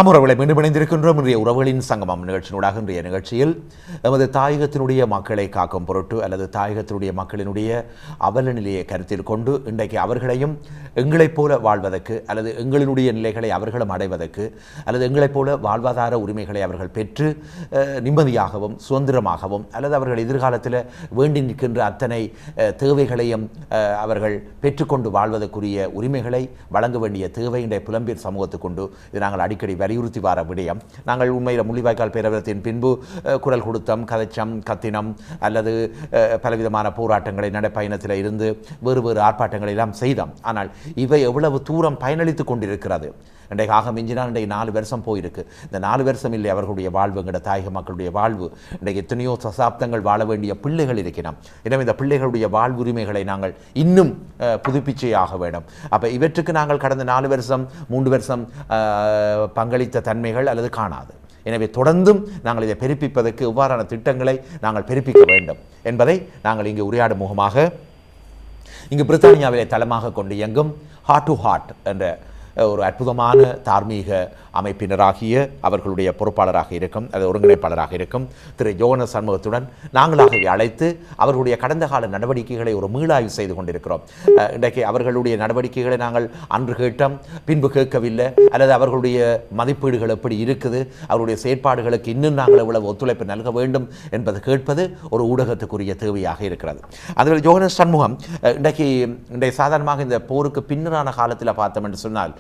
உறவுகளை மீண்டும் இணைந்திருக்கின்றோம். இன்றைய உறவுகளின் சங்கமம் நிகழ்ச்சியினூடாக இன்றைய நிகழ்ச்சியில் நமது தாயகத்தினுடைய மக்களை காக்கும் பொருட்டு அல்லது தாயகத்தினுடைய மக்களினுடைய அவல நிலையை கருத்தில் கொண்டு இன்றைக்கு அவர்களையும் எங்களைப் போல வாழ்வதற்கு அல்லது எங்களினுடைய நிலைகளை அவர்களும் அடைவதற்கு அல்லது எங்களைப் போல வாழ்வாதார உரிமைகளை அவர்கள் பெற்று நிம்மதியாகவும் சுதந்திரமாகவும் அல்லது அவர்கள் எதிர்காலத்தில் வேண்டி நிற்கின்ற அத்தனை தேவைகளையும் அவர்கள் பெற்றுக்கொண்டு வாழ்வதற்குரிய உரிமைகளை வழங்க வேண்டிய தேவை இன்றைய புலம்பெயர் சமூகத்துக்கு கொண்டு இது நாங்கள் அடிக்கடி வலியுறுத்தி வர விடயம். நாங்கள் உண்மையில் முள்ளிவாய்க்கால் பேரவரத்தின் பின்பு குரல் கொடுத்தம், கதைச்சம், கத்தினம் அல்லது பலவிதமான போராட்டங்களை நடைப்பயணத்தில் இருந்து வேறு வேறு ஆர்ப்பாட்டங்களை எல்லாம் செய்தோம். ஆனால் இவை எவ்வளவு தூரம் பயனளித்துக் கொண்டிருக்கிறது? இன்றைக்கு ஆக மிஞ்சினால் இன்றைக்கு 4 வருஷம் போயிருக்கு. இந்த 4 வருஷம் இல்லை அவர்களுடைய வாழ்வு, எங்கட தாயக மக்களுடைய வாழ்வு. இன்றைக்கு எத்தனையோ தசாப்தங்கள் வாழ வேண்டிய பிள்ளைகள் இருக்கிறோம். எனவே இந்த பிள்ளைகளுடைய வாழ்வுரிமைகளை நாங்கள் இன்னும் புதுப்பிச்சே ஆக வேண்டும். அப்போ இவற்றுக்கு நாங்கள் கடந்த 4 வருஷம் 3 வருஷம் பங்களித்த தன்மைகள் அல்லது காணாது. எனவே தொடர்ந்தும் நாங்கள் இதை பெருப்பிப்பதற்கு எவ்வாறான திட்டங்களை நாங்கள் பெருப்பிக்க வேண்டும் என்பதை நாங்கள் இங்கு உரையாடும் முகமாக இங்கு பிரித்தானியாவிலே தளமாக கொண்டு இயங்கும் ஹார்ட் டு ஹார்ட் என்ற ஒரு அற்புதமான தார்மீக அமைப்பினராகிய அவர்களுடைய பொறுப்பாளராக இருக்கும் அது ஒருங்கிணைப்பாளராக இருக்கும் திரு யோகனஸ் சண்முகத்துடன் நாங்களாகவே அழைத்து அவர்களுடைய கடந்த கால நடவடிக்கைகளை ஒரு மீளாய்வு செய்து கொண்டிருக்கிறோம். இன்றைக்கு அவர்களுடைய நடவடிக்கைகளை நாங்கள் அன்று கேட்டோம், பின்பு கேட்கவில்லை, அல்லது அவர்களுடைய மதிப்பீடுகள் எப்படி இருக்குது, அவருடைய செயற்பாடுகளுக்கு இன்னும் நாங்கள் எவ்வளவு ஒத்துழைப்பு நல்க வேண்டும் என்பது கேட்பது ஒரு ஊடகத்துக்குரிய தேவையாக இருக்கிறது. அதில் யோகனஸ் சண்முகம் இன்றைய சாதாரணமாக இந்த போருக்கு பின்னரான காலத்தில் பார்த்தோம் என்று சொன்னால்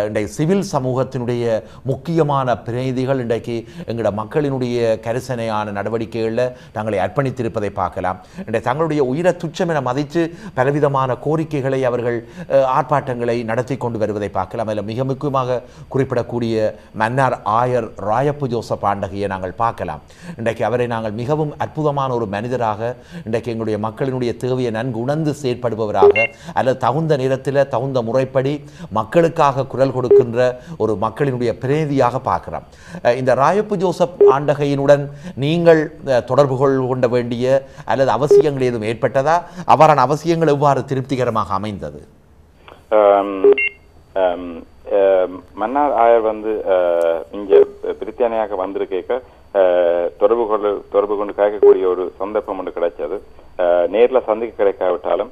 இன்றைய சிவில் சமூகத்தினுடைய முக்கியமான பிரதிநிதிகள் இன்றைக்கு எங்களோட மக்களினுடைய கரிசனையான நடவடிக்கைகளில் தங்களை அர்ப்பணித்திருப்பதை பார்க்கலாம். இன்றைய தங்களுடைய உயிரை துச்சம் என மதித்து பலவிதமான கோரிக்கைகளை அவர்கள் ஆர்ப்பாட்டங்களை நடத்தி கொண்டு வருவதை பார்க்கலாம். அதில் மிக முக்கியமாக குறிப்பிடக்கூடிய மன்னார் ஆயர் ராயப்பு ஜோசப் ஆண்டகையை நாங்கள் பார்க்கலாம். இன்றைக்கு அவரை நாங்கள் மிகவும் அற்புதமான ஒரு மனிதராக இன்றைக்கு எங்களுடைய மக்களினுடைய தேவையை நன்கு உணர்ந்து செயற்படுபவராக அல்லது தகுந்த நேரத்தில் தகுந்த முறைப்படி மக்களுக்காக குரல் கொடுக்கின்ற ஒரு மக்களினுடைய பிரதிநிதியாக பார்க்கிறோம். இந்த ராயப்பு ஜோசப் ஆண்டகையினுடன் நீங்கள் தொடர்பு கொள்ள வேண்டிய அல்லது அவசியங்கள் ஏதும் ஏற்பட்டதா? அவ்வாறான அவசியங்கள் எவ்வாறு திருப்திகரமாக அமைந்தது? மன்னார் ஆயர் இங்கே பிரித்தானியாக வந்திருக்க தொடர்பு கொண்டு கேட்கக்கூடிய ஒரு சந்தர்ப்பம் ஒன்று கிடைச்சது. நேரில் சந்திக்க கிடைக்காவிட்டாலும்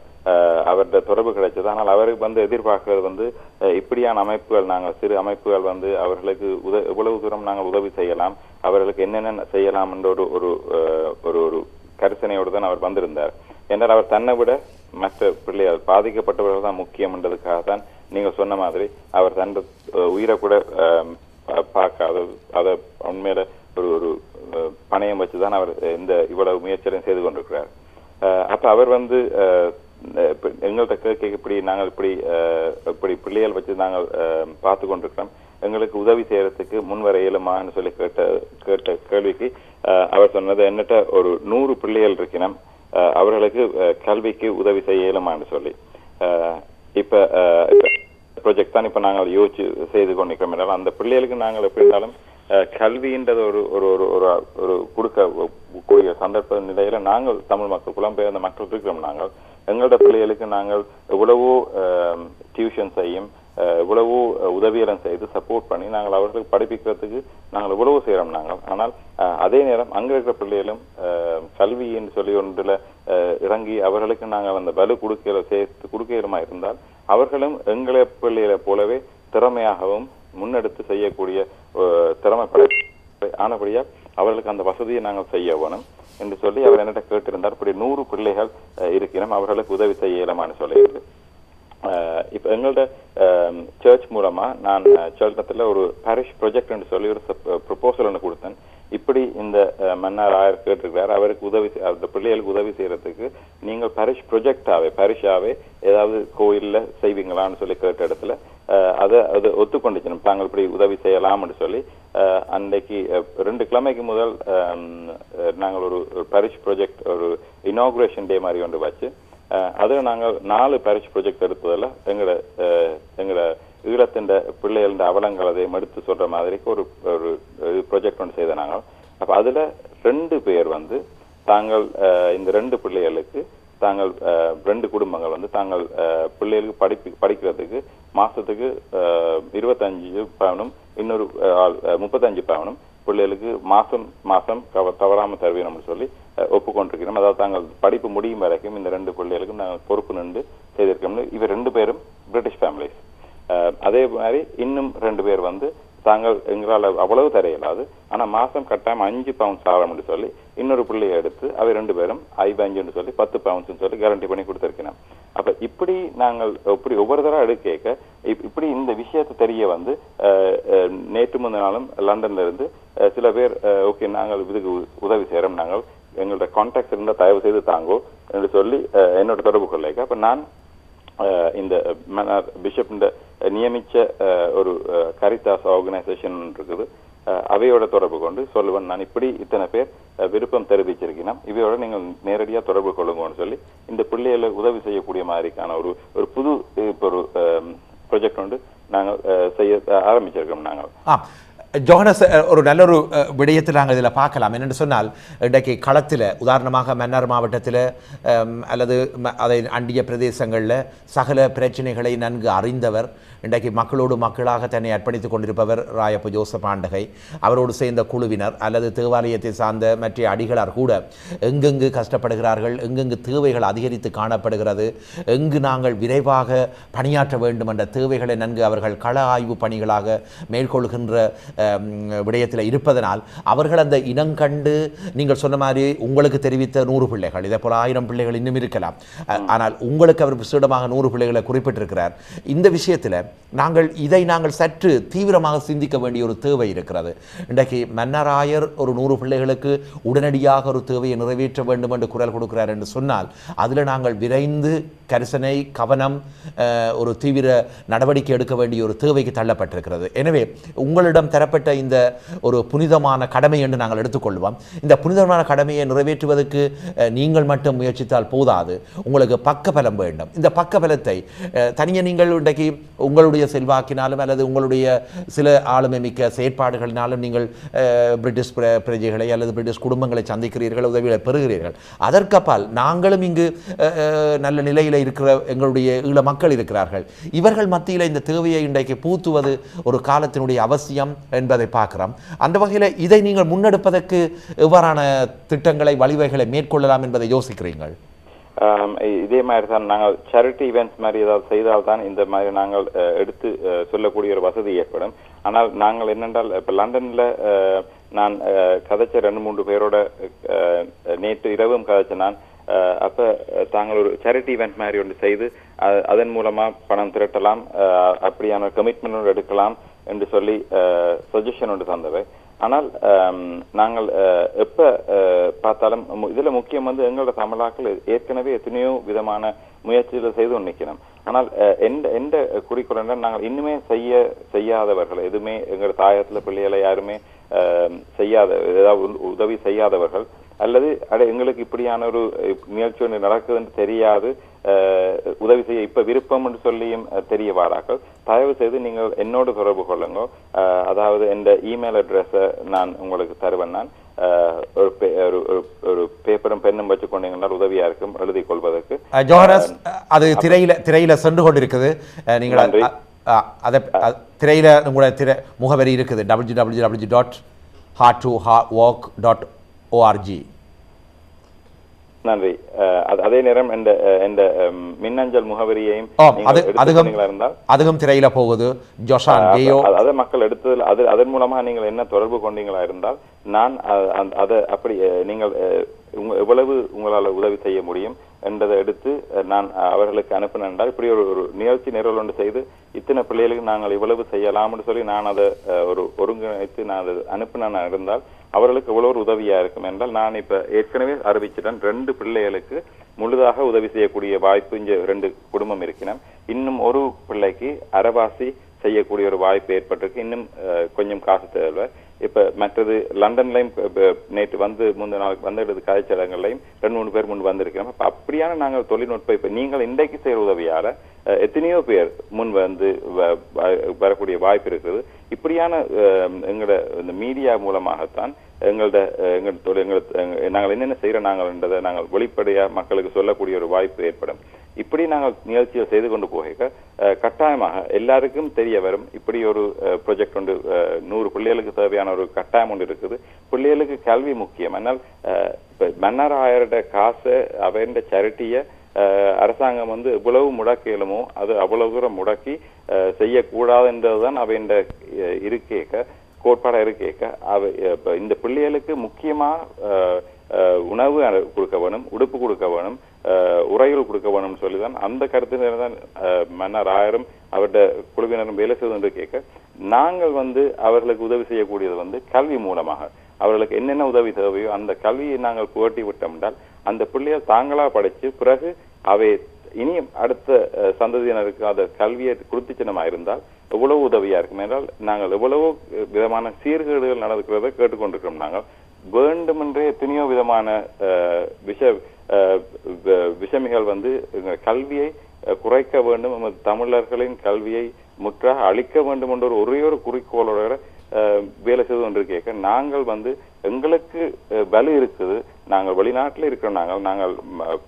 அவருடைய தொடர்பு கிடைச்சது. ஆனால் அவருக்கு எதிர்பார்க்கிறது இப்படியான அமைப்புகள், நாங்கள் சிறு அமைப்புகள் அவர்களுக்கு எவ்வளவு தூரம் நாங்கள் உதவி செய்யலாம், அவர்களுக்கு என்னென்ன செய்யலாம் என்ற ஒரு ஒரு ஒரு கரிசனையோடு தான் அவர் வந்திருந்தார். என்றால் அவர் தன்னை விட மற்ற பிள்ளைகள் பாதிக்கப்பட்டவர்கள் தான் முக்கியம் என்றதுக்காக தான் நீங்கள் சொன்ன மாதிரி அவர் தன் உயிரை கூட பார்க்காத அதை உண்மையில ஒரு பணையம் வச்சுதான் அவர் இவ்வளவு முயற்சியும் செய்து கொண்டிருக்கிறார். அப்ப அவர் எங்கள்கிட்ட கேட்க இப்படி நாங்கள் இப்படி பிள்ளைகள் வச்சு நாங்கள் பார்த்து கொண்டிருக்கிறோம், எங்களுக்கு உதவி செய்யறதுக்கு முன்வர இயலுமான்னு சொல்லி கேட்ட கேள்விக்கு அவர் சொன்னது, என்னட்ட ஒரு 100 பிள்ளைகள் இருக்கணும், அவர்களுக்கு கல்விக்கு உதவி செய்ய இயலுமான்னு சொல்லி. இப்ப ப்ராஜெக்ட் தான் இப்ப நாங்கள் யோசிச்சு செய்து கொண்டிருக்கிறோம். என்றாலும் அந்த பிள்ளைகளுக்கு நாங்கள் எப்படி இருந்தாலும் கல்வின்றது ஒரு ஒரு ஒரு கொடுக்கக்கூடிய சந்தர்ப்ப நிலையில நாங்கள் தமிழ் மக்கள் புலம்பெயர்ந்த மக்கள் இருக்கிறோம். நாங்கள் எங்களோட பிள்ளைகளுக்கு நாங்கள் எவ்வளவோ டியூஷன் செய்யும், எவ்வளவோ உதவியெல்லாம் செய்து சப்போர்ட் பண்ணி நாங்கள் அவர்களுக்கு படிப்பிக்கிறதுக்கு நாங்கள் எவ்வளவோ செய்யறோம் நாங்கள். ஆனால் அதே நேரம் அங்க இருக்கிற பிள்ளைகளும் கல்வின்னு சொல்லி ஒன்றுல இறங்கி அவர்களுக்கு நாங்கள் அந்த வலு கொடுக்கிறமா இருந்தால் அவர்களும் எங்களை பிள்ளைகளை போலவே திறமையாகவும் முன்னெடுத்து செய்யக்கூடிய திறமைப்பட ஆனபடியா அவர்களுக்கு அந்த வசதியை நாங்கள் செய்ய வேணும் என்று சொல்லி அவர் என்னிட்ட கேட்டிருந்தார். இப்படி 100 பிள்ளைகள் இருக்கிறோம், அவர்களுக்கு உதவி செய்ய இயலுமான்னு சொல்லியிருக்கு. இப்ப எங்களோட சர்ச் மூலமா நான் சர்ச்சத்தில் ஒரு பாரிஷ் ப்ராஜெக்ட் என்று சொல்லி ஒரு ப்ரொபோசல் ஒன்று கொடுத்தேன். இப்படி இந்த மன்னார் ஆயர் கேட்டிருக்கிறார், அவருக்கு அந்த பிள்ளைகளுக்கு உதவி செய்யறதுக்கு நீங்கள் பாரிஷாவே ஏதாவது கோயில்ல செய்வீங்களான்னு சொல்லி கேட்ட இடத்துல அதை ஒத்துக்கொண்டுச்சு, தாங்கள் இப்படி உதவி செய்யலாம்னு சொல்லி அன்றைக்கு 2 கிழமைக்கு முதல் நாங்கள் ஒரு பாரிஷ் ப்ராஜெக்ட் ஒரு இனாகுரேஷன் டே மாதிரி ஒன்று வச்சு அதில் நாங்கள் 4 பாரிஷ் ப்ராஜெக்ட் எடுத்ததில் எங்களோட ஈழத்தின் பிள்ளைகள அவலங்களையும் எடுத்து சொல்ற மாதிரி ஒரு ப்ராஜெக்ட் ஒன்று செய்த நாங்கள். அப்ப அதுல 2 பேர் தாங்கள் இந்த 2 பிள்ளைகளுக்கு தாங்கள் 2 குடும்பங்கள் வந்து தாங்கள் பிள்ளைகளுக்கு படிக்கிறதுக்கு மாசத்துக்கு 25 பவுனும் இன்னொரு 35 பவுனும் பிள்ளைகளுக்கு மாசம் தவறாம தருவீங்கன்னு சொல்லி ஒப்புக்கொண்டிருக்கிறோம். அதாவது தாங்கள் படிப்பு முடியும் வரைக்கும் இந்த 2 பிள்ளைகளுக்கும் நாங்கள் பொறுப்பு நின்று செய்திருக்கோம்னு. இவர் 2 பேரும் பிரிட்டிஷ் ஃபேமிலிஸ். அதே மாதிரி இன்னும் 2 பேர் வந்து தாங்கள் எங்களால் அவ்வளவு தர இயலாது, ஆனா மாசம் கட்டாயம் 5 பவுண்ட்ஸ் ஆகணும்னு சொல்லி இன்னொரு பிள்ளையை எடுத்து அவை 2 பேரும் 5 சொல்லி 10 பவுண்ட்ஸ் சொல்லி கேரண்டி பண்ணி கொடுத்திருக்கிறோம். அப்ப இப்படி நாங்கள் இப்படி ஒவ்வொரு தடவை எடுக்க இப்படி இந்த விஷயத்தை தெரிய வந்து நேற்று முந்தின நாளும் லண்டன்ல இருந்து சில பேர் ஓகே நாங்கள் இதுக்கு உதவி செய்யறோம், நாங்கள் எங்களோட கான்டாக்ட் இருந்தால் தயவு செய்து தாங்கோ என்று சொல்லி என்னோட தொடர்பு கொள்ளைக்கு. அப்ப நான் இந்த பிஷப் நியமிச்ச ஒரு கரிதாஸ் ஆர்கனைசேஷன் இருக்குது, அவையோட தொடர்பு கொண்டு சொல்லுவேன் நான் இப்படி இத்தனை பேர் விருப்பம் தெரிவிச்சிருக்கீங்கன்னா இவையோட நீங்கள் நேரடியா தொடர்பு கொள்ளுங்கன்னு சொல்லி இந்த பிள்ளைகளை உதவி செய்யக்கூடிய மாதிரிக்கான ஒரு புது ஒரு ப்ராஜெக்ட் வந்து நாங்கள் செய்ய ஆரம்பிச்சிருக்கோம். நாங்கள் ஜோகனஸ் ஒரு நல்ல ஒரு விடயத்தில் நாங்கள் இதில் பார்க்கலாம். என்னென்னு சொன்னால் இன்றைக்கு களத்தில் உதாரணமாக மன்னார் மாவட்டத்தில் அல்லது அதை அண்டிய பிரதேசங்களில் சகல பிரச்சனைகளை நன்கு அறிந்தவர், இன்றைக்கு மக்களோடு மக்களாக தன்னை அர்ப்பணித்துக் கொண்டிருப்பவர் ராயப்பு ஜோசப் ஆண்டகை, அவரோடு சேர்ந்த குழுவினர் அல்லது தேவாலயத்தை சார்ந்த மற்ற அடிகளார் கூட எங்கெங்கு கஷ்டப்படுகிறார்கள், எங்கெங்கு தேவைகள் அதிகரித்து காணப்படுகிறது, எங்கு நாங்கள் விரைவாக பணியாற்ற வேண்டும் என்ற தேவைகளை நன்கு அவர்கள் கள ஆய்வு பணிகளாக மேற்கொள்கின்ற விடயத்தில் இருப்பதனால் அவர்கள் அந்த இனங்கண்டு நீங்கள் சொன்ன மாதிரி உங்களுக்கு தெரிவித்த 100 பிள்ளைகள், இதே போல 1000 பிள்ளைகள் இன்னும் இருக்கலாம், ஆனால் உங்களுக்கு அவர் விசேடமாக 100 பிள்ளைகளை குறிப்பிட்டிருக்கிறார். இந்த விஷயத்தில் நாங்கள் சற்று தீவிரமாக சிந்திக்க வேண்டிய ஒரு தேவை இருக்கிறது. இன்றைக்கு மன்னராயர் ஒரு 100 பிள்ளைகளுக்கு உடனடியாக ஒரு தேவையை நிறைவேற்ற வேண்டும் என்று குரல் கொடுக்கிறார் என்று சொன்னால் அதில் நாங்கள் விரைந்து கரிசனை கவனம் ஒரு தீவிர நடவடிக்கை எடுக்க வேண்டிய ஒரு தேவைக்கு தள்ளப்பட்டிருக்கிறது. எனவே உங்களிடம் தரப்பட்ட இந்த ஒரு புனிதமான கடமை என்று நாங்கள் எடுத்துக்கொள்வோம். இந்த புனிதமான கடமையை நிறைவேற்றுவதற்கு நீங்கள் மட்டும் முயற்சித்தால் போதாது, உங்களுக்கு பக்கபலம் வேண்டும். இந்த பக்கபலத்தை தனியே நீங்கள் இன்றைக்கு உங்களுடைய செல்வாக்கினாலும் அல்லது உங்களுடைய சில ஆளுமை மிக்க செயற்பாடுகளினாலும் நீங்கள் பிரிட்டிஷ் பிரஜைகளை அல்லது பிரிட்டிஷ் குடும்பங்களை சந்திக்கிறீர்கள், உதவிகளை பெறுகிறீர்கள். அதற்கப்பால் நாங்களும் இங்கு நல்ல நிலையில் இருக்கிற எங்களுடைய ஈழ மக்கள் இருக்கிறார்கள். இவர்கள் மத்தியில் இந்த தேவையை இன்றைக்கு பூத்துவது ஒரு காலத்தினுடைய அவசியம் என்பதை பார்க்கிறோம். அந்த வகையில் இதை நீங்கள் முன்னெடுப்பதற்கு எவ்வாறான திட்டங்களை வழிவகைகளை மேற்கொள்ளலாம் என்பதை யோசிக்கிறீர்கள்? இதே மாதிரி தான் நாங்கள் சேரிட்டி ஈவெண்ட்ஸ் மாதிரி ஏதாவது செய்தால்தான் இந்த மாதிரி நாங்கள் எடுத்து சொல்லக்கூடிய ஒரு வசதி ஏற்படும். ஆனால் நாங்கள் என்னென்றால் இப்போ லண்டன்ல நான் கதைச்ச 2-3 பேரோட நேற்று இரவும் கதைச்ச நான் அப்ப தாங்கள் ஒரு சேரிட்டி ஈவெண்ட் மாதிரி ஒன்று செய்து அதன் மூலமா பணம் திரட்டலாம், அப்படியான கமிட்மெண்ட் எடுக்கலாம் என்று சொல்லி சஜஷன் ஒன்று தந்தவை. ஆனால் நாங்கள் எப்ப பார்த்தாலும் இதுல முக்கியம் வந்து எங்களோட தமிழாக்கள் ஏற்கனவே எத்தனையோ விதமான முயற்சிகளை செய்து நிற்கணும். ஆனால் எந்த குறிக்கோள் நாங்கள் இன்னுமே செய்யாதவர்கள், எதுவுமே எங்களோட தாயத்துல பிள்ளைகளை யாருமே செய்யாத ஏதாவது உதவி செய்யாதவர்கள் அல்லது எங்களுக்கு இப்படியான ஒரு முயற்சி ஒன்று நடக்குதுன்னு தெரியாது, உதவி செய்ய இப்ப விருப்பம் என்று சொல்லியும் தெரிய வாராக்கள், தயவு செய்து நீங்கள் என்னோடு தொடர்பு கொள்ளுங்க. அதாவது இந்த இமெயில் அட்ரஸை நான் உங்களுக்கு தருவேன். நான் ஒரு பேப்பரும் பெண்ணும் வச்சு கொண்டீங்கன்னா உதவியா இருக்கும் எழுதி கொள்வதற்கு. ஜோகனஸ், அது திரையில சென்று கொண்டிருக்குது. நீங்கள் அதை திரையில உங்களுடைய முகவரி இருக்குது www.heart2walk.org. நன்றி. அதே நேரம் இந்த மின்னஞ்சல் முகவரியையும் அதுவும் திரையில போகுது. அதை மக்கள் எடுத்ததில் அதன் மூலமா நீங்கள் என்ன தொடர்பு கொண்டீங்களா இருந்தால் நான் அதை அப்படி நீங்கள் எவ்வளவு உங்களால் உதவி செய்ய முடியும் என்றதை எடுத்து நான் அவர்களுக்கு அனுப்பினேன். இப்படி ஒரு நிகழ்ச்சி நிரல் ஒன்று செய்து இத்தனை பிள்ளைகளுக்கு நாங்கள் இவ்வளவு செய்யலாம்னு சொல்லி நான் அதை ஒரு ஒருங்கிணைத்து நான் அதை அனுப்பினேன் இருந்தால் அவர்களுக்கு எவ்வளவு உதவியா இருக்கும் என்றால், நான் இப்ப ஏற்கனவே அறிவிச்சிட்டேன் 2 பிள்ளைகளுக்கு முழுதாக உதவி செய்யக்கூடிய வாய்ப்பு இங்க 2 குடும்பம் இருக்கிறேன். இன்னும் ஒரு பிள்ளைக்கு அரைவாசி செய்யக்கூடிய ஒரு வாய்ப்பு ஏற்பட்டிருக்கு. இன்னும் கொஞ்சம் காசு தேவை. இப்ப மற்றது லண்டன்லயும் நேற்று வந்து முந்தின நாளுக்கு வந்து எடுத்து காய்ச்சலங்கள்லையும் 2-3 பேர் முன் வந்திருக்கிறோம். அப்ப அப்படியான நாங்கள் தொழில்நுட்பம் இப்ப நீங்கள் இன்றைக்கு செய்கிற உதவியால எத்தனையோ பேர் முன் வந்து வரக்கூடிய வாய்ப்பு இருக்குது. இப்படியான எங்களோட இந்த மீடியா மூலமாகத்தான் நாங்கள் என்னென்ன செய்யறோம் நாங்கள்ன்றதை நாங்கள் வெளிப்படையா மக்களுக்கு சொல்லக்கூடிய ஒரு வாய்ப்பு ஏற்படும். இப்படி நாங்கள் நிகழ்ச்சியை செய்து கொண்டு போக கட்டாயமாக எல்லாருக்கும் தெரிய வரும். இப்படி ஒரு ப்ரொஜெக்ட் ஒன்று 100 பிள்ளைகளுக்கு தேவையான ஒரு கட்டாயம் ஒன்று இருக்குது. பிள்ளைகளுக்கு கல்வி முக்கியம். ஆனால் மன்னர் ஆயரோட காசை அவருடைய சேரிட்டியை அரசாங்கம் வந்து எவ்வளவு முடக்கலுமோ அது அவ்வளவு தூரம் முடக்கி செய்யக்கூடாதுன்றதுதான் அவைண்ட இருக்கேக்க கோட்பாடா இருக்கேக்க இந்த பிள்ளைகளுக்கு முக்கியமா உணவு கொடுக்க வேணும், உடுப்பு கொடுக்க வேணும், உரைகள் கொடுக்க வேணும்னு சொல்லிதான் அந்த கருத்தினர்தான் மன்னர் ஆயரும் அவருடைய குழுவினரும் வேலை செய்து கேட்க நாங்கள் வந்து அவர்களுக்கு உதவி செய்யக்கூடியது வந்து கல்வி மூலமாக அவர்களுக்கு என்னென்ன உதவி தேவையோ அந்த கல்வியை நாங்கள் புகட்டி விட்டோம் என்றால் அந்த பிள்ளைகள் தாங்களா படிச்சு பிறகு அவை இனியும் அடுத்த சந்ததியினருக்கு அந்த கல்வியை கொடுத்துச்சினமா இருந்தால் எவ்வளவு உதவியா இருக்கும் என்றால் நாங்கள் எவ்வளவோ விதமான சீர்கேடுகள் நடக்கிறத கேட்டுக்கொண்டிருக்கிறோம். நாங்கள் வேண்டுமென்றே எத்தனையோ விதமான விஷமிகள் வந்து கல்வியை குறைக்க வேண்டும், தமிழர்களின் கல்வியை முற்றாக அழிக்க வேண்டும் என்ற ஒரே ஒரு குறிக்கோளோட வேலை செய்து கொண்டு கேட்க நாங்கள் வந்து எங்களுக்கு வலு இருக்குது. நாங்கள் வெளிநாட்டில் இருக்கிறோம், நாங்கள்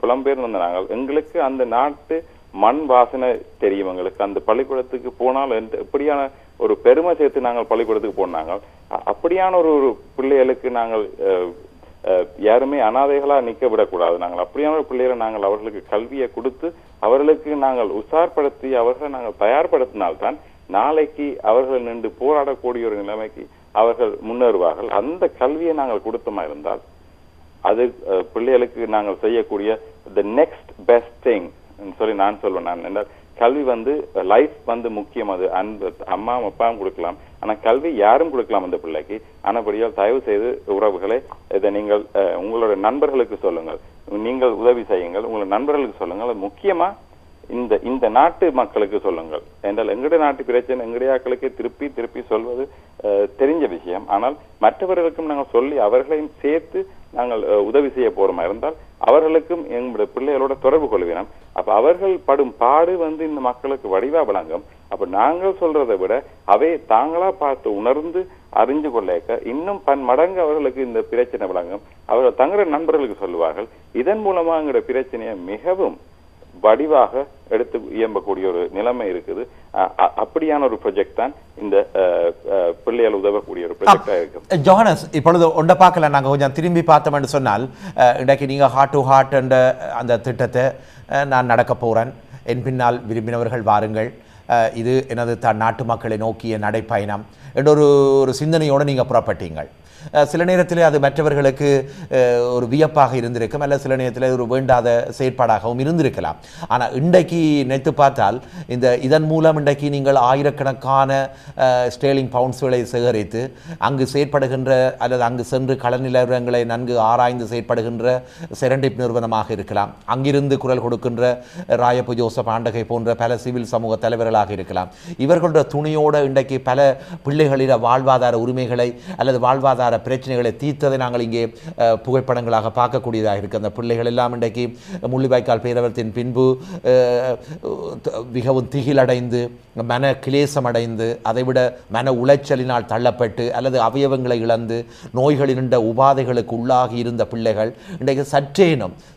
புலம்பெயர் வந்த நாங்கள் எங்களுக்கு அந்த நாட்டு மண் வாசனை தெரியும். எங்களுக்கு அந்த பள்ளிக்கூடத்துக்கு போனால் எப்படியான ஒரு பெருமை சேர்த்து நாங்கள் பள்ளிக்கூடத்துக்கு போனாங்க. அப்படியான ஒரு பிள்ளைகளுக்கு நாங்கள் யாருமே அனாதைகளா நிக்க விடக்கூடாது. நாங்கள் அப்படியான ஒரு பிள்ளைகளை நாங்கள் அவர்களுக்கு கல்வியை கொடுத்து அவர்களுக்கு நாங்கள் உற்சாகப்படுத்தி அவர்களை நாங்கள் தயார்படுத்தினால்தான் நாளைக்கு அவர்கள் நின்று போராடக்கூடிய ஒரு நிலைமைக்கு அவர்கள் முன்னேறுவார்கள். அந்த கல்வியை நாங்கள் கொடுத்தமா இருந்தால் அது பிள்ளைகளுக்கு நாங்கள் செய்யக்கூடிய த நெக்ஸ்ட் பெஸ்ட் திங் சொல்லி நான் சொல்வேன். நான் என்றால் கல்வி வந்து லைஃப் வந்து முக்கியம். அது அன்பு அம்மாவும் அப்பாவும் கொடுக்கலாம், ஆனா கல்வி யாரும் கொடுக்கலாம் அந்த பிள்ளைக்கு. ஆனபடியால் தயவு செய்து உறவுகளை இதை நீங்கள் உங்களோட நண்பர்களுக்கு சொல்லுங்கள், நீங்கள் உதவி செய்யுங்கள், உங்களோட நண்பர்களுக்கு சொல்லுங்கள். முக்கியமா இந்த நாட்டு மக்களுக்கு சொல்லுங்கள். என்றால் எங்களுடைய நாட்டு பிரச்சனை எங்களுடைய ஆக்களுக்கு திருப்பி திருப்பி சொல்வது தெரிஞ்ச விஷயம். ஆனால் மற்றவர்களுக்கும் நாங்கள் சொல்லி அவர்களையும் சேர்த்து நாங்கள் உதவி செய்ய போறோமா இருந்தால் அவர்களுக்கும் எங்களுடைய பிள்ளைகளோட தொடர்பு கொள்கிறோம். அப்ப அவர்கள் படும் பாடு வந்து இந்த மக்களுக்கு வடிவா விளங்கும். அப்ப நாங்கள் சொல்றதை விட அவை தாங்களா பார்த்து உணர்ந்து அறிஞ்சு கொள்ளைக்க இன்னும் பன்மடங்கு அவர்களுக்கு இந்த பிரச்சனை விளங்கும். அவர்கள் தங்களுடைய நண்பர்களுக்கு சொல்லுவார்கள். இதன் மூலமா எங்களுடைய பிரச்சனையை மிகவும் வடிவாக எடுத்து இயம்பக்கூடிய ஒரு நிலைமை இருக்குது. அப்படியான ஒரு ப்ராஜெக்ட் தான் இந்த பிள்ளைகள் உதவக்கூடிய ஒரு ப்ராஜெக்டா இருக்கு. ஜோஹனஸ், இப்பொழுது ஒன்றை பார்க்கல நாங்கள் கொஞ்சம் திரும்பி பார்த்தோம் என்று சொன்னால் இன்றைக்கு நீங்கள் ஹார்ட் டு ஹார்ட் என்ற அந்த திட்டத்தை நான் நடக்க போகிறேன், என் பின்னால் விரும்பினவர்கள் வாருங்கள், இது எனது நாட்டு மக்களை நோக்கிய நடைப்பயணம் என்ற ஒரு சிந்தனையோடு நீங்கள் புறப்பட்டீங்கள். சில நேரத்தில் அது மற்றவர்களுக்கு ஒரு வியப்பாக இருந்திருக்கும், அல்ல சில நேரத்தில் ஒரு வேண்டாத செயற்பாடாகவும் இருந்திருக்கலாம். ஆனால் இன்றைக்கு நினைத்து பார்த்தால் இதன் மூலம் இன்றைக்கு நீங்கள் ஆயிரக்கணக்கான ஸ்டேர்லிங் பவுண்ட்ஸ்களை சேகரித்து அங்கு செயற்படுகின்ற அல்லது அங்கு சென்று கள நிலவரங்களை நன்கு ஆராய்ந்து செயற்படுகின்ற செரண்டிப் நிறுவனமாக இருக்கலாம், அங்கிருந்து குரல் கொடுக்கின்ற ராயப்பு ஜோசப் ஆண்டகை போன்ற பல சிவில் சமூக தலைவர்களாக இருக்கலாம். இவர்களுடைய துணையோடு இன்றைக்கு பல பிள்ளைகளின் வாழ்வாதார உரிமைகளை அல்லது வாழ்வாதார பிரச்சனைகளை தீர்த்ததை நாங்கள் இங்கே புகைப்படங்களாக பார்க்கக்கூடியதாக இருக்குது. அந்த பிள்ளைகள் எல்லாம் இன்றைக்கு முள்ளிவாய்க்கால் பேரவத்தின் பின்பு மிகவும் திகிலடைந்து மன கிளேசமடைந்து அதைவிட மன உளைச்சலினால் தள்ளப்பட்டு அல்லது அவயவங்களை இழந்து நோய்களின் உபாதைகளுக்கு உள்ளாகி இருந்த பிள்ளைகள் இன்றைக்கு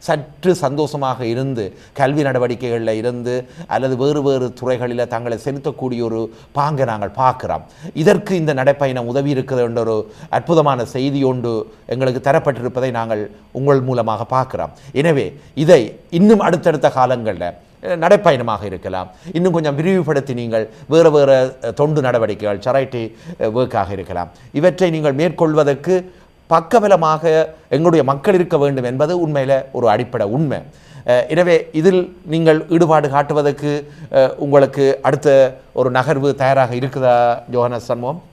சற்று சந்தோஷமாக இருந்து கல்வி நடவடிக்கைகளில் இருந்து அல்லது வேறு வேறு துறைகளில் தங்களை செலுத்தக்கூடிய ஒரு பாங்கை நாங்கள் பார்க்கிறோம். இதற்கு இந்த நடைப்பயணம் உதவி இருக்கிறது என்ற ஒரு அற்புதமான செய்தி ஒன்று எங்களுக்கு தரப்பட்டிருப்பதை நாங்கள் உங்கள் மூலமாக பார்க்கிறோம். எனவே இதை இன்னும் அடுத்தடுத்த காலங்களில் நடைப்பயணமாக இருக்கலாம், இன்னும் கொஞ்சம் விரிவுபடுத்தி நீங்கள் வேறு வேறு தொண்டு நடவடிக்கைகள் சேரிட்டி ஒர்க்காக இருக்கலாம், இவற்றை நீங்கள் மேற்கொள்வதற்கு பக்கபலமாக எங்களுடைய மக்கள் இருக்க வேண்டும் என்பது உண்மையில் ஒரு அடிப்படை உண்மை. எனவே இதில் நீங்கள் ஈடுபாடு காட்டுவதற்கு உங்களுக்கு அடுத்த ஒரு நகர்வு தயாராக இருக்குதா ஜோஹனஸ் சண்முகம்?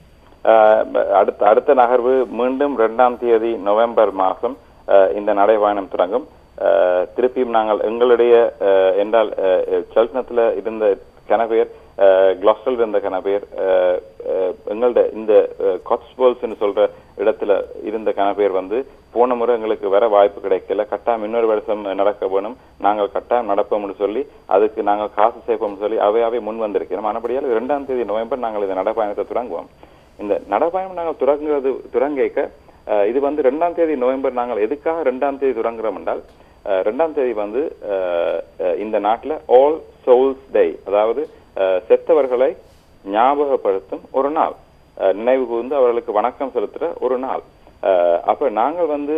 அடுத்த நகர்வு மீண்டும் 2ஆம் தேதி நவம்பர் மாதம் இந்த நடைபயணம் தொடங்கும். திருப்பியும் நாங்கள் எங்களுடைய என்றால் செல்சனத்தில் இருந்த கனவேர் கிளாஸ்டல் இருந்த கன பேர், எங்கள்ட இந்த காட்ஸ்வோல்ஸ்ன்னு சொல்ற இடத்துல இருந்த கன பேர் வந்து போன முறை எங்களுக்கு வர வாய்ப்பு கிடைக்கல, கட்டாயம் இன்னொரு வருஷம் நடக்க வேணும், நாங்கள் கட்டாயம் நடப்போம்னு சொல்லி அதுக்கு நாங்கள் காசு சேர்ப்போம்னு சொல்லி அவையாவே முன் வந்திருக்கிறோம். ஆனபடியால் 2ஆம் தேதி நவம்பர் நாங்கள் இந்த நடைப்பயணத்தை தொடங்குவோம். இந்த நடைப்பயணம் நாங்கள் தொடங்கிக்க இது வந்து 2ஆம் தேதி நவம்பர் நாங்கள் எதுக்காக 2ஆம் தேதி தொடங்குறோம் என்றால், 2ஆம் தேதி வந்து இந்த நாட்டில் ஆல் சோல்ஸ் டே, அதாவது செத்தவர்களை ஞாபகப்படுத்தும் ஒரு நாள், நினைவு கூர்ந்து அவர்களுக்கு வணக்கம் செலுத்துற ஒரு நாள். அப்ப நாங்கள் வந்து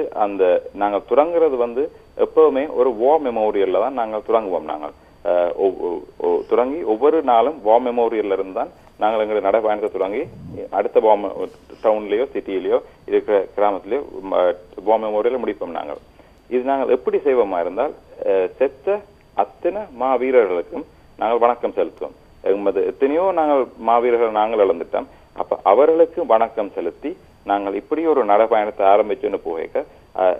நாங்கள் தொடங்குறது வந்து எப்பவுமே ஒரு வார் மெமோரியல்ல தான் நாங்கள் தொடங்குவோம். நாங்கள் தொடங்கி ஒவ்வொரு நாளும் வார் மெமோரியல்ல இருந்தான் நாங்கள் எங்களுடைய நடைப்பயணத்தை தொடங்கி அடுத்த டவுன்லயோ சிட்டியிலயோ இருக்கிற கிராமத்திலயோ வார் மெமோரியல முடிப்போம். நாங்கள் இது நாங்கள் எப்படி செய்வோமா இருந்தால், செத்த அத்தனை மாவீரர்களுக்கும் நாங்கள் வணக்கம் செலுத்துவோம். எத்தனையோ நாங்கள் மாவீரர்கள் நாங்கள் இழந்துட்டோம். அப்ப அவர்களுக்கு வணக்கம் செலுத்தி நாங்கள் இப்படி ஒரு நடைப்பயணத்தை ஆரம்பிச்சுன்னு போக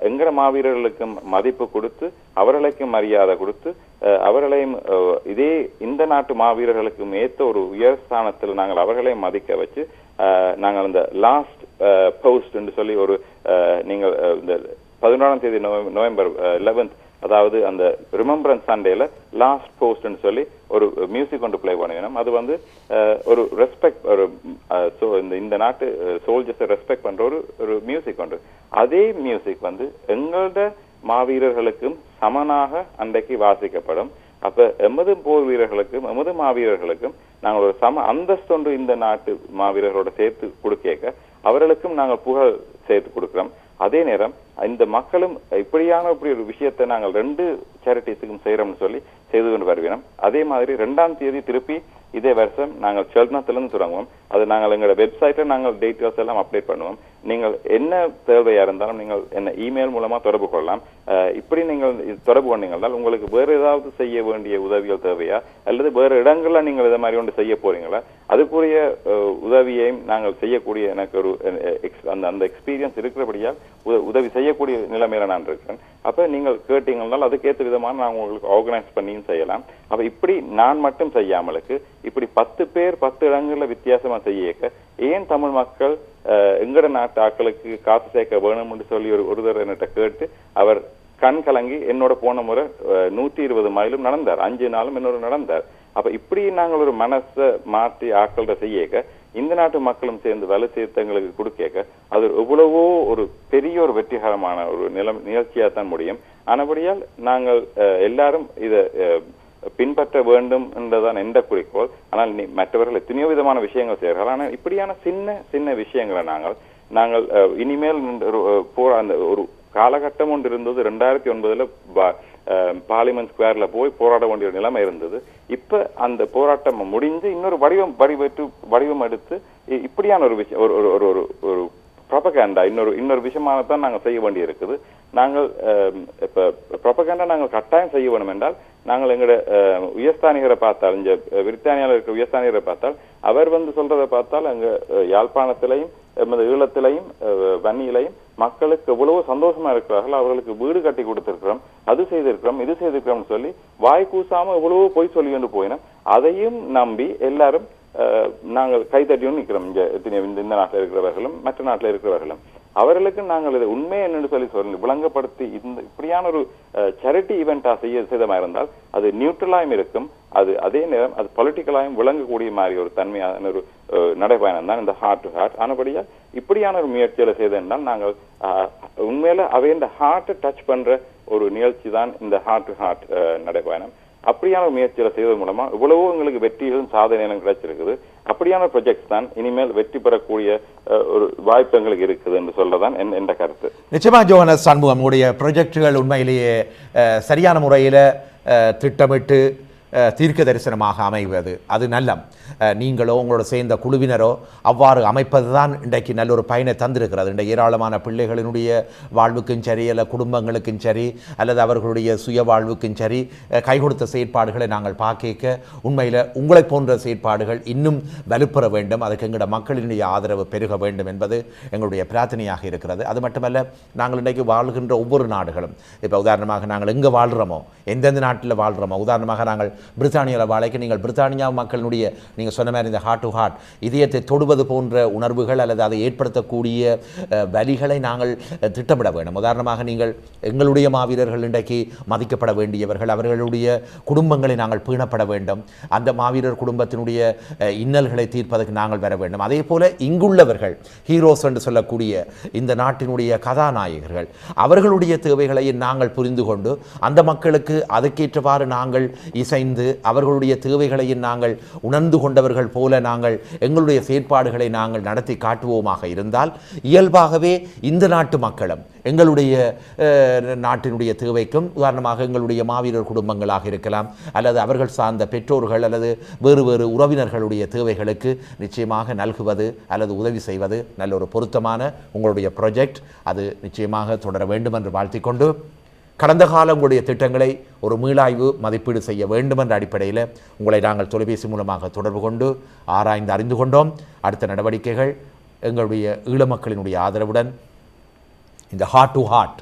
எங்கட மாவீரர்களுக்கும் மதிப்பு கொடுத்து அவர்களுக்கும் மரியாதை கொடுத்து அவர்களையும் இந்த நாட்டு மாவீரர்களுக்கும் ஏற்ற ஒரு உயர் ஸ்தானத்தில் நாங்கள் அவர்களையும் மதிக்க வச்சு நாங்கள் இந்த லாஸ்ட் போஸ்ட் என்று சொல்லி ஒரு நீங்கள் இந்த 11ஆம் தேதி நவம்பர் 11th, அதாவது அந்த ரிமெம்பரன்ஸ் சண்டேல லாஸ்ட் போஸ்ட்னு சொல்லி ஒரு மியூசிக் கொண்டு பிளே பண்ணுவோம். அது வந்து ஒரு ரெஸ்பெக்ட், ஒரு இந்த நாட்டு சோல்ஜர்ஸை ரெஸ்பெக்ட் பண்ற ஒரு மியூசிக் கொண்டு, அதே மியூசிக் வந்து எங்களோட மாவீரர்களுக்கும் சமனாக அன்றைக்கு வாசிக்கப்படும். அப்ப எமது போர் வீரர்களுக்கும் எமது மாவீரர்களுக்கும் நாங்கள் ஒரு சம அந்தஸ்தொன்று இந்த நாட்டு மாவீரர்களோட சேர்த்து கொடுக்க அவர்களுக்கும் நாங்கள் புகழ் சேர்த்து கொடுக்கிறோம். அதே நேரம் இந்த மக்களும் இப்படி ஒரு விஷயத்தை நாங்கள் 2 சேரிட்டிஸுக்கும் செய்யறோம்னு சொல்லி செய்து கொண்டு வருவோம். அதே மாதிரி 2ஆம் தேதி திருப்பி இதே வருஷம் நாங்கள் செல்னத்திலிருந்து தொடங்குவோம். அது நாங்கள் எங்களோட வெப்சைட்ல நாங்கள் டீட்டெயில்ஸ் எல்லாம் அப்டேட் பண்ணுவோம். நீங்கள் என்ன தேவையா இருந்தாலும் நீங்கள் என்ன இமெயில் மூலமா தொடர்பு கொள்ளலாம். இப்படி நீங்கள் தொடர்பு கொண்டீங்கன்னா உங்களுக்கு வேற ஏதாவது செய்ய வேண்டிய உதவிகள் தேவையா அல்லது வேற இடங்கள்ல நீங்கள் இதை மாதிரி ஒன்று செய்ய போறீங்களா, அதுக்குரிய உதவியையும் நாங்கள் செய்யக்கூடிய எனக்கு ஒரு அந்த எக்ஸ்பீரியன்ஸ் இருக்கிறபடியா உதவி செய்யக்கூடிய நிலைமையில நான் இருக்கிறேன். அப்ப நீங்கள் கேட்டீங்கன்னா அதுக்கேற்ற விதமான நாங்கள் உங்களுக்கு ஆர்கனைஸ் பண்ணியும் செய்யலாம். அப்ப இப்படி நான் மட்டும் செய்யாமலுக்கு இப்படி 10 பேர் 10 இடங்கள்ல வித்தியாசமா செய்ய ஏன் தமிழ் மக்கள் எங்கட நாட்டு ஆக்களுக்கு காசு சேர்க்க வேணும்னு சொல்லி ஒருத்தர் என்கிட்ட கேட்டு அவர் கண் கலங்கி என்னோட போன முறை 120 மைலும் நடந்தார், 5 நாளும் என்னோட நடந்தார். அப்ப இப்படி நாங்கள் ஒரு மனசை மாற்றி ஆக்கள்கிட்ட செய்ய இந்த நாட்டு மக்களும் சேர்ந்து வலு சேர்த்தங்களுக்கு கொடுக்க அது எவ்வளவோ ஒரு பெரிய ஒரு வெற்றிகரமான ஒரு நிகழ்ச்சியா தான் முடியும். ஆனபடியால் நாங்கள் எல்லாரும் இதை பின்பற்ற வேண்டும் என்றுதான் எந்த குறிக்கோள். ஆனால் மற்றவர்கள் எத்தனையோ விதமான விஷயங்கள் செய்கிறார்கள். ஆனால் இப்படியான சின்ன சின்ன விஷயங்களை நாங்கள் இனிமேல் அந்த ஒரு காலகட்டம் ஒன்று இருந்தது. 2009 பார்லிமெண்ட் ஸ்கொயர்ல போய் போராட வேண்டிய நிலைமை இருந்தது. இப்ப அந்த போராட்டம் முடிஞ்சு இன்னொரு வடிவம் எடுத்து இப்படியான ஒரு விஷயம் ஒரு ப்ரொபகண்டா இன்னொரு விஷயமானதான் நாங்கள் செய்ய வேண்டி இருக்குது. நாங்கள் இப்ப ப்ரொபகண்டா நாங்கள் கட்டாயம் செய்ய வேணும் என்றால் நாங்கள் எங்களோட உயர்ஸ்தானிகரை பார்த்தால், இங்க பிரித்தானியாவில் இருக்கிற உயர்ஸ்தானிகரை பார்த்தால் அவர் வந்து சொல்றதை பார்த்தால் அங்க யாழ்ப்பாணத்திலையும் எமது ஈழத்திலையும் வன்னியிலையும் மக்களுக்கு எவ்வளவோ சந்தோஷமா இருக்கிறார்கள். அவர்களுக்கு வீடு கட்டி கொடுத்திருக்கிறோம், அது செய்திருக்கிறோம், இது செய்திருக்கிறோம் சொல்லி வாய் கூசாம எவ்வளவோ பொய் சொல்லி கொண்டு போயினோம். அதையும் நம்பி எல்லாரும் நாங்கள் கைத்தட்டியும் நிற்கிறோம். இந்த நாட்டில் இருக்கிறவர்களும் மற்ற நாட்டில் இருக்கிறவர்களும் அவர்களுக்கு நாங்கள் இதை உண்மை என்னன்னு சொல்லி விளங்கப்படுத்தி இப்படியான ஒரு சேரிட்டி ஈவெண்டா செய்தமா இருந்தால் அது நியூட்ரலாயும் இருக்கும், அது அதே நேரம் அது பொலிட்டிக்கலாயும் விளங்கக்கூடிய மாதிரி ஒரு தன்மையான ஒரு நடைபயணம் தான் இந்த ஹார்ட் டு ஹார்ட். ஆனபடியா இப்படியான ஒரு முயற்சிகளை செய்தால் நாங்கள் உண்மையில அவைய ஹார்ட்டை டச் பண்ற ஒரு நிகழ்ச்சி தான் இந்த ஹார்ட் டு ஹார்ட் நடைபயணம். அப்படியான முயற்சிகளை செய்வதன் மூலமா இவ்வளவோ எங்களுக்கு வெற்றிகளும் சாதனைகளும் கிடைச்சிருக்குது. அப்படியான ப்ராஜெக்ட்ஸ் தான் இனிமேல் வெற்றி பெறக்கூடிய ஒரு வாய்ப்பு எங்களுக்கு இருக்குது என்று சொல்லதான் என்ற கருத்து. நிச்சயமா ஜோகனஸ் சண்முகம், உங்களுடைய ப்ராஜெக்டுகள் உண்மையிலேயே சரியான முறையில் திட்டமிட்டு தீர்க்க தரிசனமாக அமைவது அது நல்ல. நீங்களோ உங்களோட சேர்ந்த குழுவினரோ அவ்வாறு அமைப்பது தான் இன்றைக்கு நல்ல ஒரு பயனை தந்திருக்கிறது. இன்றைக்கு ஏராளமான பிள்ளைகளினுடைய வாழ்வுக்கும் சரி அல்ல குடும்பங்களுக்கும் சரி அல்லது அவர்களுடைய சுய வாழ்வுக்கும் சரி கை கொடுத்த செயற்பாடுகளை நாங்கள் பார்க்க உண்மையில் உங்களை போன்ற செயற்பாடுகள் இன்னும் வலுப்பெற வேண்டும். அதுக்கு எங்களோட மக்களினுடைய ஆதரவு பெருக வேண்டும் என்பது எங்களுடைய பிரார்த்தனையாக இருக்கிறது. அது மட்டுமல்ல, நாங்கள் இன்றைக்கு வாழ்கின்ற ஒவ்வொரு நாடுகளும், இப்போ உதாரணமாக நாங்கள் எங்கே வாழ்கிறோமோ, எந்தெந்த நாட்டில் வாழ்கிறோமோ, உதாரணமாக நாங்கள் பிரித்தானிய வாழைக்கு நீங்கள் பிரித்தானியா மக்களினுடைய நீங்கள் சொன்ன மாதிரி இந்த ஹார்ட் டு ஹார்ட் இதயத்தை தொடுவது போன்ற உணர்வுகள் அல்லது அதை ஏற்படுத்தக்கூடிய வலிகளை நாங்கள் திட்டமிட வேண்டும். உதாரணமாக நீங்கள் எங்களுடைய மாவீரர்கள் இன்றைக்கு மதிக்கப்பட வேண்டியவர்கள், அவர்களுடைய குடும்பங்களை நாங்கள் பேணப்பட வேண்டும், அந்த மாவீரர் குடும்பத்தினுடைய இன்னல்களை தீர்ப்பதற்கு நாங்கள் வர வேண்டும். அதே போல இங்குள்ளவர்கள் ஹீரோஸ் என்று சொல்லக்கூடிய இந்த நாட்டினுடைய கதாநாயகர்கள் அவர்களுடைய தேவைகளை நாங்கள் புரிந்து கொண்டு அந்த மக்களுக்கு அதுக்கேற்றவாறு நாங்கள் இசைந்து அவர்களுடைய தேவைகளையும் நாங்கள் உணர்ந்து கொண்டவர்கள் போல நாங்கள் எங்களுடைய செயற்பாடுகளை நாங்கள் நடத்தி காட்டுவோமாக இருந்தால் இயல்பாகவே இந்த நாட்டு மக்களும் எங்களுடைய நாட்டினுடைய தேவைக்கும் உதாரணமாக எங்களுடைய மாவீரர் குடும்பங்களாக இருக்கலாம் அல்லது அவர்கள் சார்ந்த பெற்றோர்கள் அல்லது வேறு வேறு உறவினர்களுடைய தேவைகளுக்கு நிச்சயமாக நல்குவது அல்லது உதவி செய்வது நல்ல ஒரு பொருத்தமான உங்களுடைய ப்ராஜெக்ட். அது நிச்சயமாக தொடர வேண்டும் என்று வாழ்த்திக்கொண்டு கடந்த கால உங்களுடைய திட்டங்களை ஒரு மீளாய்வு மதிப்பீடு செய்ய வேண்டும் என்ற அடிப்படையில் உங்களை நாங்கள் தொலைபேசி மூலமாக தொடர்பு கொண்டு ஆராய்ந்து அறிந்து கொண்டோம். அடுத்த நடவடிக்கைகள் எங்களுடைய ஈழ மக்களினுடைய ஆதரவுடன் இந்த ஹார்ட் டு ஹார்ட்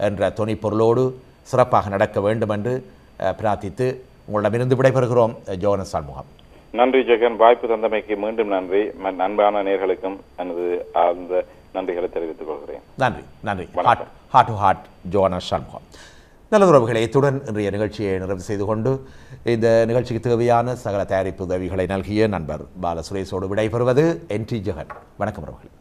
என்ற துணைப்பொருளோடு சிறப்பாக நடக்க வேண்டும் என்று பிரார்த்தித்து உங்களிடமிருந்து விடைபெறுகிறோம். ஜோனஸ் ஆறுமுகம். நன்றி ஜெகன், வாய்ப்பு தந்தமைக்கு மீண்டும் நன்றி. அன்பான நேர்களுக்கும் எனது ஆழ்ந்த நன்றிகளை தெரிவித்துக் கொள்கிறேன். நன்றி நன்றி. Heart to heart Jones Arumugam. நல்ல உறவுகளை இத்துடன் இன்றைய நிகழ்ச்சியை நிறைவு செய்து கொண்டு இந்த நிகழ்ச்சிக்கு தேவையான சகல தயாரிப்பு உதவிகளை நல்கிய நண்பர் பால சுரேஷோடு விடைபெறுவது NT ஜெகன். வணக்கம் உறவுகள்.